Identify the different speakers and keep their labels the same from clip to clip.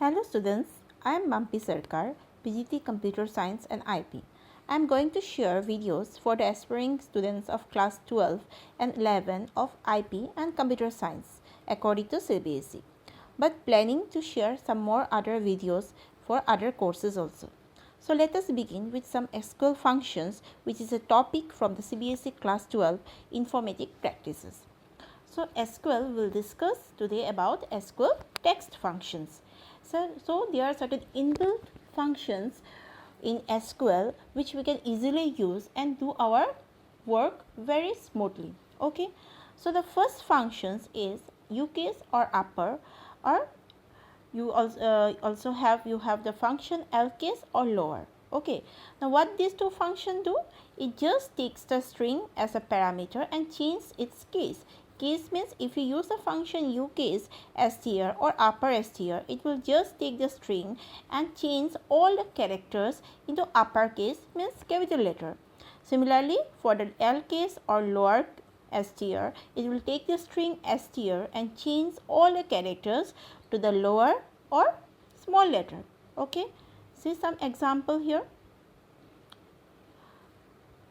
Speaker 1: Hello students, I am Mampi Sarkar, PGT Computer Science and IP. I am going to share videos for the aspiring students of class 12 and 11 of IP and Computer Science according to CBSE, but planning to share some more other videos for other courses also. So let us begin with some SQL functions, which is a topic from the CBSE class 12 informatic practices. So SQL will discuss today about SQL text functions. So there are certain inbuilt functions in SQL which we can easily use and do our work very smoothly. Okay. So the first functions is UCase or upper, or you also have the function LCase or lower. Okay. Now what these two functions do? It just takes the string as a parameter and changes its case. Case means if you use the function UCase str or upper str, it will just take the string and change all the characters into uppercase, means capital letter. Similarly, for the LCase or lower str, it will take the string str and change all the characters to the lower or small letter. Okay. See some example here.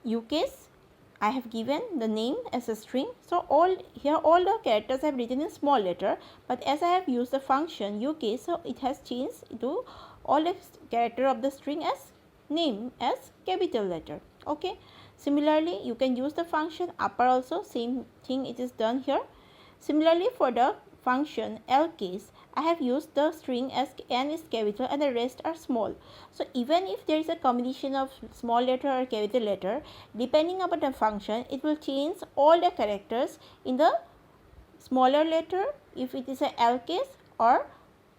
Speaker 1: UCase, I have given the name as a string. So all the characters I have written in small letter, but as I have used the function UCase, so it has changed to all the character of the string as name as capital letter. Okay. Similarly, you can use the function upper also, same thing it is done here. Similarly, for the function LCase, I have used the string as n is capital and the rest are small. So even if there is a combination of small letter or capital letter, depending upon the function, it will change all the characters in the smaller letter if it is a LCase, or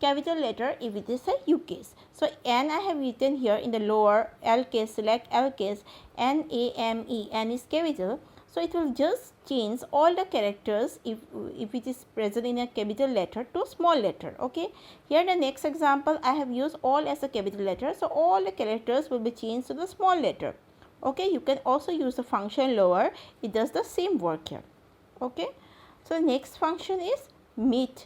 Speaker 1: capital letter if it is a UCase. So n I have written here in the lower LCase, select LCase, NAME, n is capital. So it will just change all the characters if it is present in a capital letter to small letter. Okay. Here the next example, I have used all as a capital letter. So all the characters will be changed to the small letter. Okay. You can also use the function lower. It does the same work here. Okay. So the next function is meet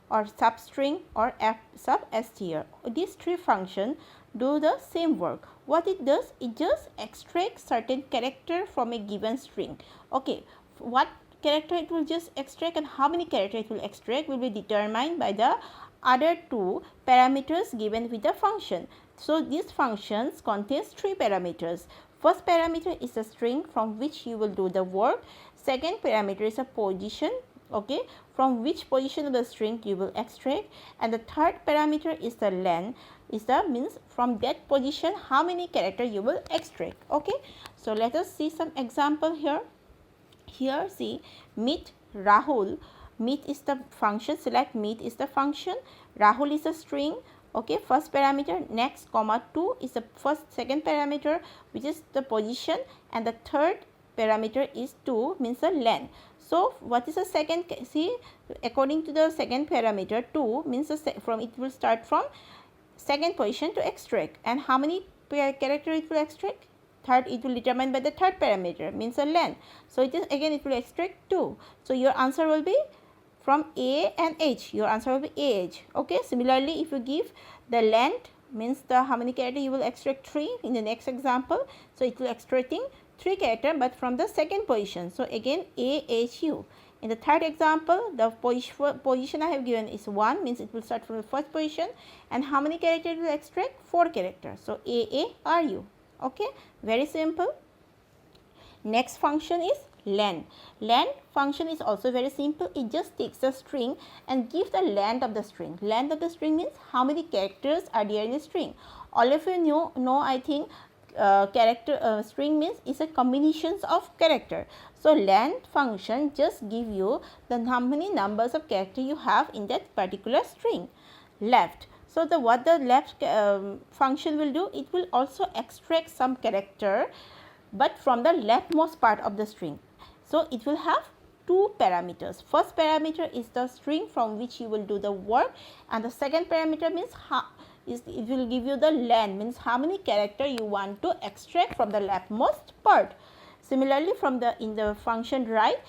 Speaker 1: or substring or sub str. These three functions do the same work. What it does, it just extracts certain character from a given string. Okay, what character it will just extract and how many character it will extract will be determined by the other two parameters given with the function. So these functions contains three parameters. First parameter is a string from which you will do the work. Second parameter is a position, okay, from which position of the string you will extract, and the third parameter is the length, means from that position how many character you will extract. Okay. So let us see some example here. Here see meet Rahul. Meet is the function, select meet is the function, Rahul is a string. Okay, first parameter, next comma 2 is the second parameter which is the position, and the third parameter is 2, means the length. So what is the second? See, according to the second parameter, 2 means from it will start from second position to extract, and how many character it will extract? Third, it will determine by the third parameter, means the length. So it is again it will extract 2. So your answer will be from A and H. Your answer will be AH. Okay. Similarly, if you give the length, means the how many character you will extract 3 in the next example. So it will extracting 3 character but from the second position. So again AHU. In the third example, the position I have given is 1, means it will start from the first position, and how many characters it will extract? 4 characters. So AARU. Okay, very simple. Next function is len. Len function is also very simple. It just takes a string and gives the length of the string. Length of the string means how many characters are there in the string. All of you know I think string means is a combinations of character. So length function just give you the how many numbers of character you have in that particular string. Left. So what the left function will do, it will also extract some character but from the leftmost part of the string. So it will have two parameters. First parameter is the string from which you will do the work, and the second parameter means it will give you the length, means how many character you want to extract from the leftmost part. Similarly, in the function right,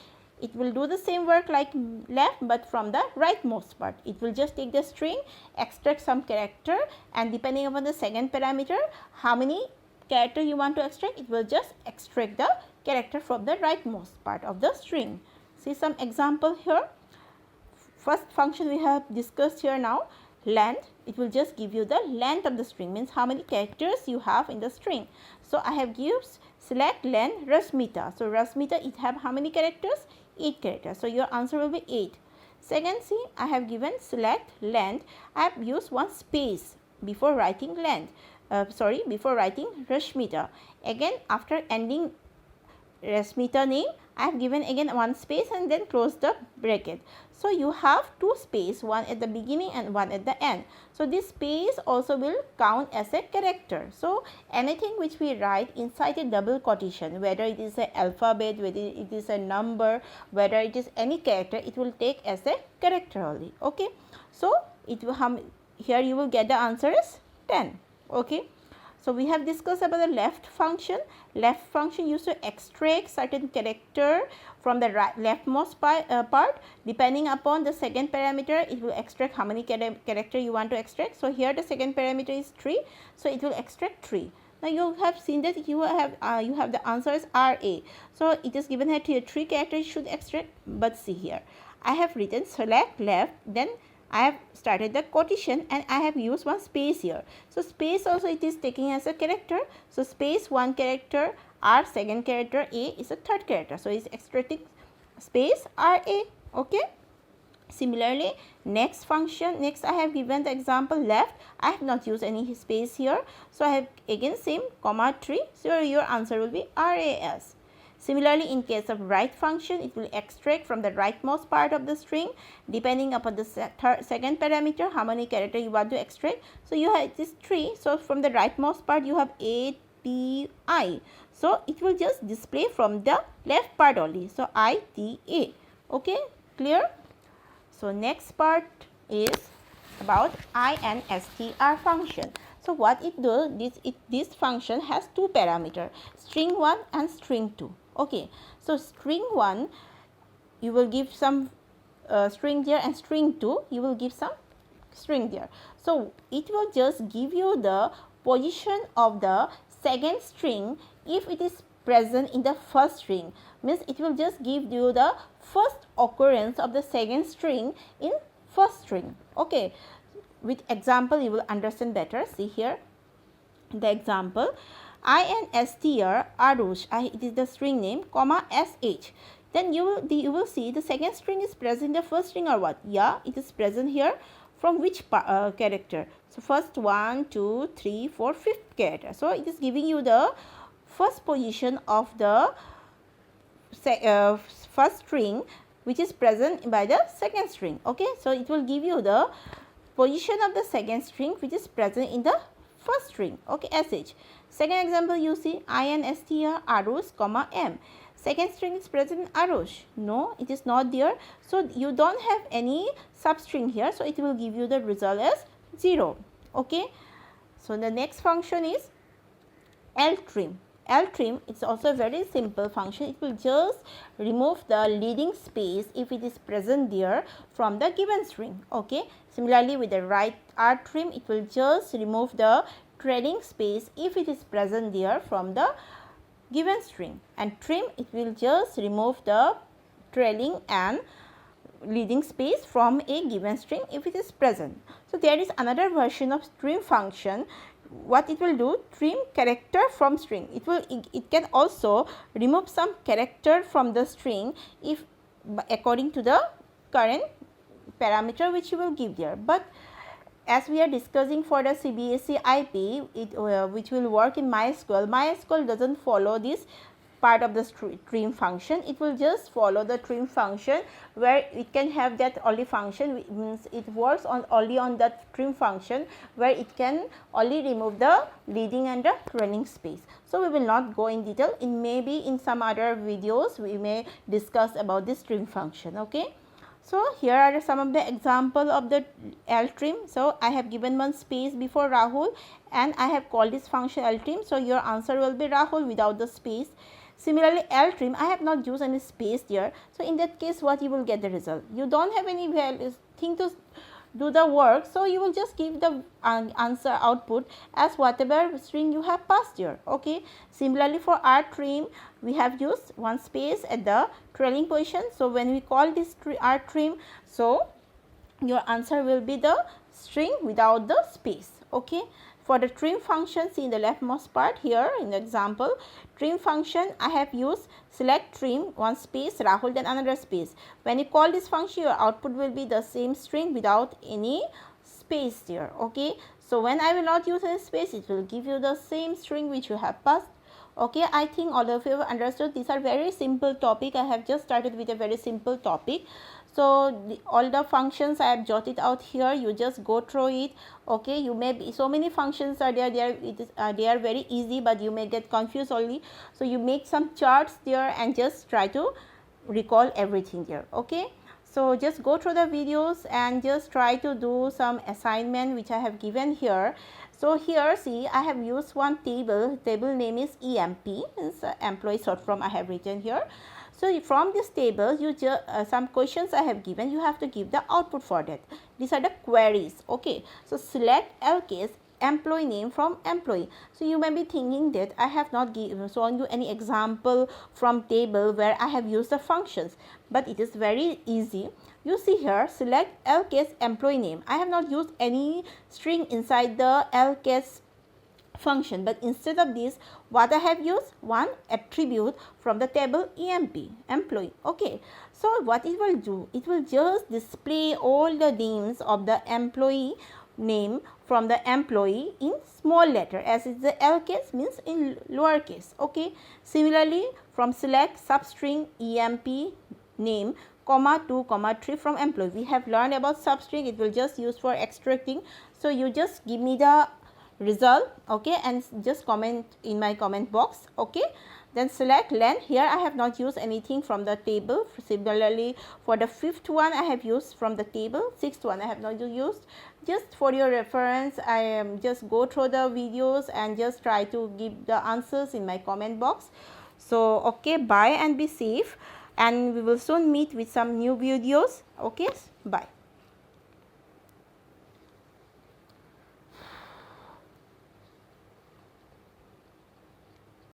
Speaker 1: it will do the same work like left, but from the rightmost part. It will just take the string, extract some character, and depending upon the second parameter, how many character you want to extract, it will just extract the character from the rightmost part of the string. See some example here. First function we have discussed here now, length. It will just give you the length of the string, means how many characters you have in the string. So I have gives select length Rasmita. So Rasmita, it have how many characters? 8 characters. So your answer will be 8. Second, see, I have given select length. I have used one space before writing length. Before writing Rashmita. Again, after ending Rasmita name, I have given again one space and then close the bracket. So you have two space, one at the beginning and one at the end. So this space also will count as a character. So anything which we write inside a double quotation, whether it is an alphabet, whether it is a number, whether it is any character, it will take as a character only. Okay. So it will here you will get the answer is 10. Okay. So we have discussed about the left function. Left function used to extract certain character from the leftmost part. Depending upon the second parameter, it will extract how many character you want to extract. So here the second parameter is 3. So it will extract 3. Now you have seen that you have the answer is RA. So it is given here 3 characters should extract. But see here, I have written select left, then I have started the quotation and I have used one space here. So space also it is taking as a character. So space one character, R second character, A is a third character. So it's extracting space RA. Okay. Similarly, next function, next I have given the example left. I have not used any space here. So I have again same comma 3. So your answer will be RAS. Similarly, in case of right function, it will extract from the rightmost part of the string depending upon the second parameter, how many character you want to extract. So you have this 3. So from the rightmost part, you have A, T, I. So it will just display from the left part only. So I, T, A. Okay, clear? So next part is about INSTR function. So what it does, this function has two parameters, string 1 and string 2. Okay, so string 1 you will give some string there, and string 2 you will give some string there. So it will just give you the position of the second string if it is present in the first string, means it will just give you the first occurrence of the second string in first string. Okay, with example you will understand better. See here the example, INSTR Arush, it is the string name, comma SH. Then you will see the second string is present in the first string or what? Yeah, it is present here. From which character? So first 1, 2, 3, 4, 5th character. So it is giving you the first position of the first string which is present by the second string. Okay, so it will give you the position of the second string which is present in the first string. Okay, SH. Second example you see, INSTR Arush, comma M. Second string is present in Arush. No, it is not there. So you don't have any substring here. So it will give you the result as 0. Okay. So the next function is LTrim. LTrim is also a very simple function. It will just remove the leading space if it is present there from the given string. Okay. Similarly, with the right RTrim, it will just remove the trailing space if it is present there from the given string, and trim, it will just remove the trailing and leading space from a given string if it is present. So there is another version of trim function. What it will do, trim character from string. It can also remove some character from the string if according to the current parameter which you will give there. But as we are discussing for the CBSE IP, which will work in MySQL, MySQL doesn't follow this part of the trim function. It will just follow the trim function where it can have that only function, which means it works only on that trim function where it can only remove the leading and the trailing space. So we will not go in detail. Maybe in some other videos we may discuss about this trim function. Okay. So here are some of the example of the LTrim. So I have given one space before Rahul and I have called this function LTrim. So your answer will be Rahul without the space. Similarly, L trim, I have not used any space there. So in that case, what you will get the result? You don't have any thing to do the work, so you will just give the answer output as whatever string you have passed here. Okay. Similarly, for R trim, we have used one space at the trailing position. So when we call this R trim, so your answer will be the string without the space. Okay. For the trim function, see in the leftmost part here in the example, trim function, I have used select trim, one space, Rahul, then another space. When you call this function, your output will be the same string without any space there. Okay. So when I will not use any space, it will give you the same string which you have passed. Okay, I think all of you have understood. These are very simple topic. I have just started with a very simple topic. So all the functions I have jotted out here, you just go through it. Okay, you may be, so many functions are there, they are very easy, but you may get confused only. So you make some charts there and just try to recall everything there. Okay, so just go through the videos and just try to do some assignment which I have given here. So here, see, I have used one table name is EMP, means employee short form I have written here. So from this table, you just some questions I have given, you have to give the output for that. These are the queries. Okay. So select L case employee name from employee. So you may be thinking that I have not shown you any example from table where I have used the functions, but it is very easy. You see here, select L case employee name. I have not used any string inside the L case function, but instead of this, what I have used, one attribute from the table EMP, employee. Okay. So what it will do, it will just display all the names of the employee name from the employee in small letter, as is the L case, means in lower case. Okay. Similarly, from select substring EMP name, comma 2, comma 3 from employee. We have learned about substring, it will just use for extracting. So you just give me the result. Okay, and just comment in my comment box. Okay, then select len. Here I have not used anything from the table. Similarly, for the fifth one I have used from the table, sixth one I have not used. Just for your reference, I am just go through the videos and just try to give the answers in my comment box. So okay, bye and be safe, and we will soon meet with some new videos. Okay, bye.